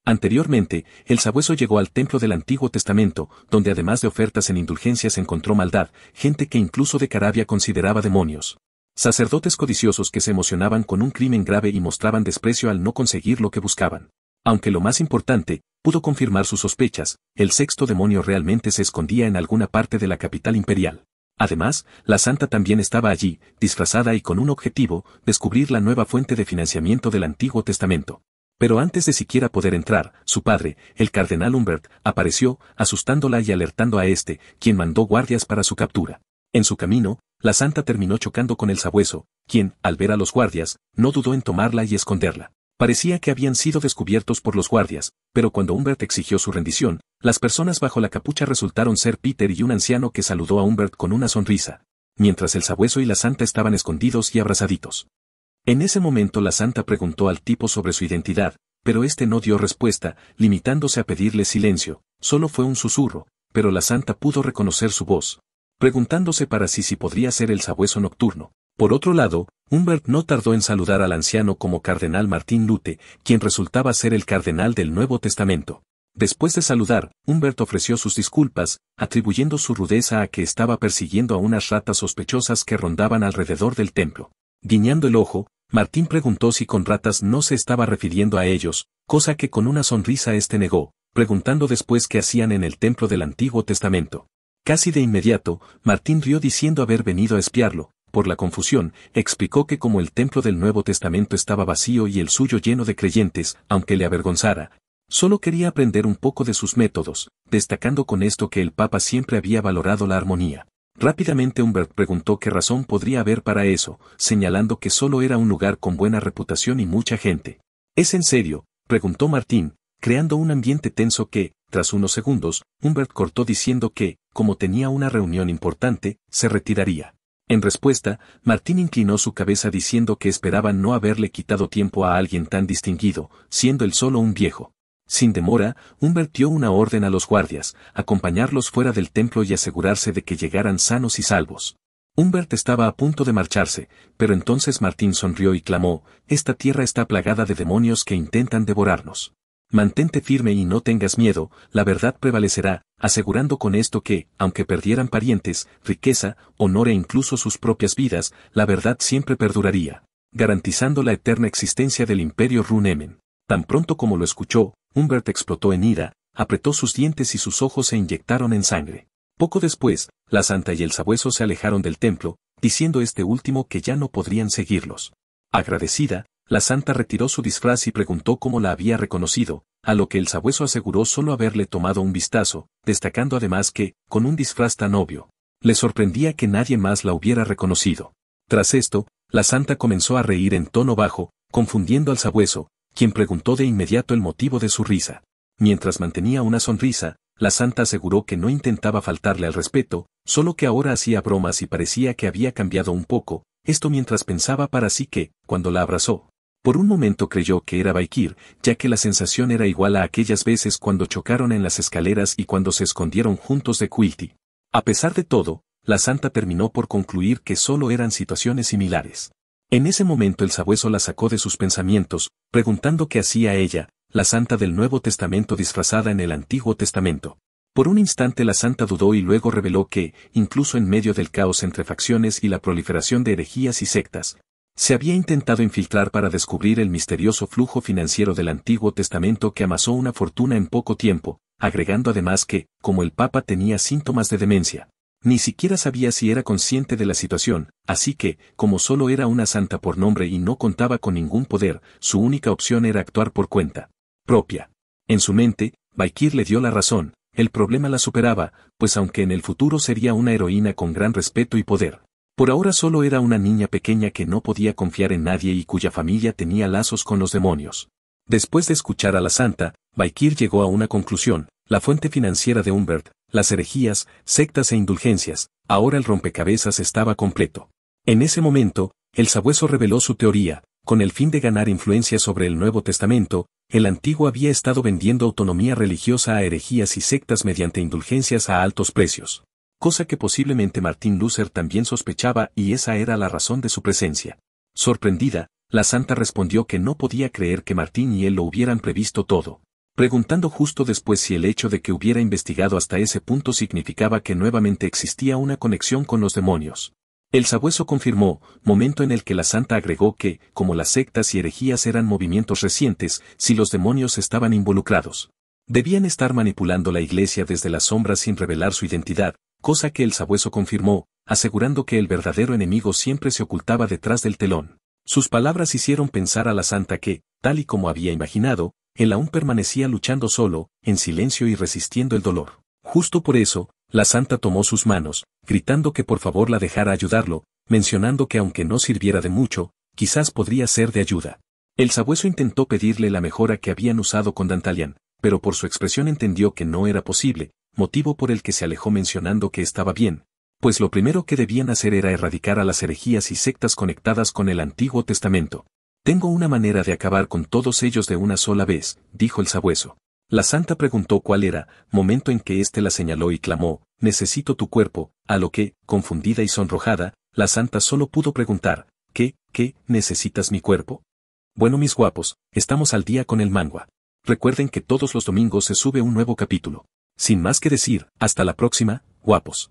Anteriormente, el sabueso llegó al templo del Antiguo Testamento, donde además de ofertas en indulgencias encontró maldad, gente que incluso de Carabia consideraba demonios. Sacerdotes codiciosos que se emocionaban con un crimen grave y mostraban desprecio al no conseguir lo que buscaban. Aunque lo más importante, pudo confirmar sus sospechas, el sexto demonio realmente se escondía en alguna parte de la capital imperial. Además, la santa también estaba allí, disfrazada y con un objetivo, descubrir la nueva fuente de financiamiento del Antiguo Testamento. Pero antes de siquiera poder entrar, su padre, el cardenal Humbert, apareció, asustándola y alertando a este, quien mandó guardias para su captura. En su camino, la santa terminó chocando con el sabueso, quien, al ver a los guardias, no dudó en tomarla y esconderla. Parecía que habían sido descubiertos por los guardias, pero cuando Humbert exigió su rendición, las personas bajo la capucha resultaron ser Peter y un anciano que saludó a Humbert con una sonrisa, mientras el sabueso y la santa estaban escondidos y abrazaditos. En ese momento la santa preguntó al tipo sobre su identidad, pero este no dio respuesta, limitándose a pedirle silencio. Solo fue un susurro, pero la santa pudo reconocer su voz, preguntándose para sí si podría ser el sabueso nocturno. Por otro lado, Humbert no tardó en saludar al anciano como cardenal Martín Lute, quien resultaba ser el cardenal del Nuevo Testamento. Después de saludar, Humbert ofreció sus disculpas, atribuyendo su rudeza a que estaba persiguiendo a unas ratas sospechosas que rondaban alrededor del templo. Guiñando el ojo, Martín preguntó si con ratas no se estaba refiriendo a ellos, cosa que con una sonrisa este negó, preguntando después qué hacían en el templo del Antiguo Testamento. Casi de inmediato, Martín rió diciendo haber venido a espiarlo. Por la confusión, explicó que como el templo del Nuevo Testamento estaba vacío y el suyo lleno de creyentes, aunque le avergonzara, solo quería aprender un poco de sus métodos, destacando con esto que el Papa siempre había valorado la armonía. Rápidamente Humbert preguntó qué razón podría haber para eso, señalando que solo era un lugar con buena reputación y mucha gente. ¿Es en serio?, preguntó Martín, creando un ambiente tenso que, tras unos segundos, Humbert cortó diciendo que, como tenía una reunión importante, se retiraría. En respuesta, Martín inclinó su cabeza diciendo que esperaba no haberle quitado tiempo a alguien tan distinguido, siendo él solo un viejo. Sin demora, Humbert dio una orden a los guardias, acompañarlos fuera del templo y asegurarse de que llegaran sanos y salvos. Humbert estaba a punto de marcharse, pero entonces Martín sonrió y clamó: «Esta tierra está plagada de demonios que intentan devorarnos. Mantente firme y no tengas miedo, la verdad prevalecerá», asegurando con esto que, aunque perdieran parientes, riqueza, honor e incluso sus propias vidas, la verdad siempre perduraría, garantizando la eterna existencia del imperio Runemen. Tan pronto como lo escuchó, Humbert explotó en ira, apretó sus dientes y sus ojos se inyectaron en sangre. Poco después, la santa y el sabueso se alejaron del templo, diciendo este último que ya no podrían seguirlos. Agradecida, la santa retiró su disfraz y preguntó cómo la había reconocido, a lo que el sabueso aseguró solo haberle tomado un vistazo, destacando además que, con un disfraz tan obvio, le sorprendía que nadie más la hubiera reconocido. Tras esto, la santa comenzó a reír en tono bajo, confundiendo al sabueso, quien preguntó de inmediato el motivo de su risa. Mientras mantenía una sonrisa, la santa aseguró que no intentaba faltarle al respeto, solo que ahora hacía bromas y parecía que había cambiado un poco, esto mientras pensaba para sí que, cuando la abrazó, por un momento creyó que era Valkyr, ya que la sensación era igual a aquellas veces cuando chocaron en las escaleras y cuando se escondieron juntos de Quilty. A pesar de todo, la santa terminó por concluir que solo eran situaciones similares. En ese momento el sabueso la sacó de sus pensamientos, preguntando qué hacía ella, la santa del Nuevo Testamento disfrazada en el Antiguo Testamento. Por un instante la santa dudó y luego reveló que, incluso en medio del caos entre facciones y la proliferación de herejías y sectas, se había intentado infiltrar para descubrir el misterioso flujo financiero del Antiguo Testamento que amasó una fortuna en poco tiempo, agregando además que, como el Papa tenía síntomas de demencia, ni siquiera sabía si era consciente de la situación, así que, como solo era una santa por nombre y no contaba con ningún poder, su única opción era actuar por cuenta propia. En su mente, Valkyr le dio la razón, el problema la superaba, pues aunque en el futuro sería una heroína con gran respeto y poder, por ahora solo era una niña pequeña que no podía confiar en nadie y cuya familia tenía lazos con los demonios. Después de escuchar a la santa, Valkyr llegó a una conclusión: la fuente financiera de Humbert, las herejías, sectas e indulgencias, ahora el rompecabezas estaba completo. En ese momento, el sabueso reveló su teoría: con el fin de ganar influencia sobre el Nuevo Testamento, el Antiguo había estado vendiendo autonomía religiosa a herejías y sectas mediante indulgencias a altos precios. Cosa que posiblemente Martín Luther también sospechaba y esa era la razón de su presencia. Sorprendida, la santa respondió que no podía creer que Martín y él lo hubieran previsto todo. preguntando justo después si el hecho de que hubiera investigado hasta ese punto significaba que nuevamente existía una conexión con los demonios. El sabueso confirmó, momento en el que la santa agregó que, como las sectas y herejías eran movimientos recientes, si los demonios estaban involucrados, debían estar manipulando la iglesia desde las sombras sin revelar su identidad, cosa que el sabueso confirmó, asegurando que el verdadero enemigo siempre se ocultaba detrás del telón. Sus palabras hicieron pensar a la santa que, tal y como había imaginado, él aún permanecía luchando solo, en silencio y resistiendo el dolor. Justo por eso, la santa tomó sus manos, gritando que por favor la dejara ayudarlo, mencionando que aunque no sirviera de mucho, quizás podría ser de ayuda. El sabueso intentó pedirle la mejora que habían usado con Dantalian, pero por su expresión entendió que no era posible, motivo por el que se alejó mencionando que estaba bien, pues lo primero que debían hacer era erradicar a las herejías y sectas conectadas con el Antiguo Testamento. Tengo una manera de acabar con todos ellos de una sola vez, dijo el sabueso. La santa preguntó cuál era, momento en que éste la señaló y clamó, necesito tu cuerpo, a lo que, confundida y sonrojada, la santa solo pudo preguntar, ¿qué necesitas mi cuerpo? Bueno mis guapos, estamos al día con el manga. Recuerden que todos los domingos se sube un nuevo capítulo. Sin más que decir, hasta la próxima, guapos.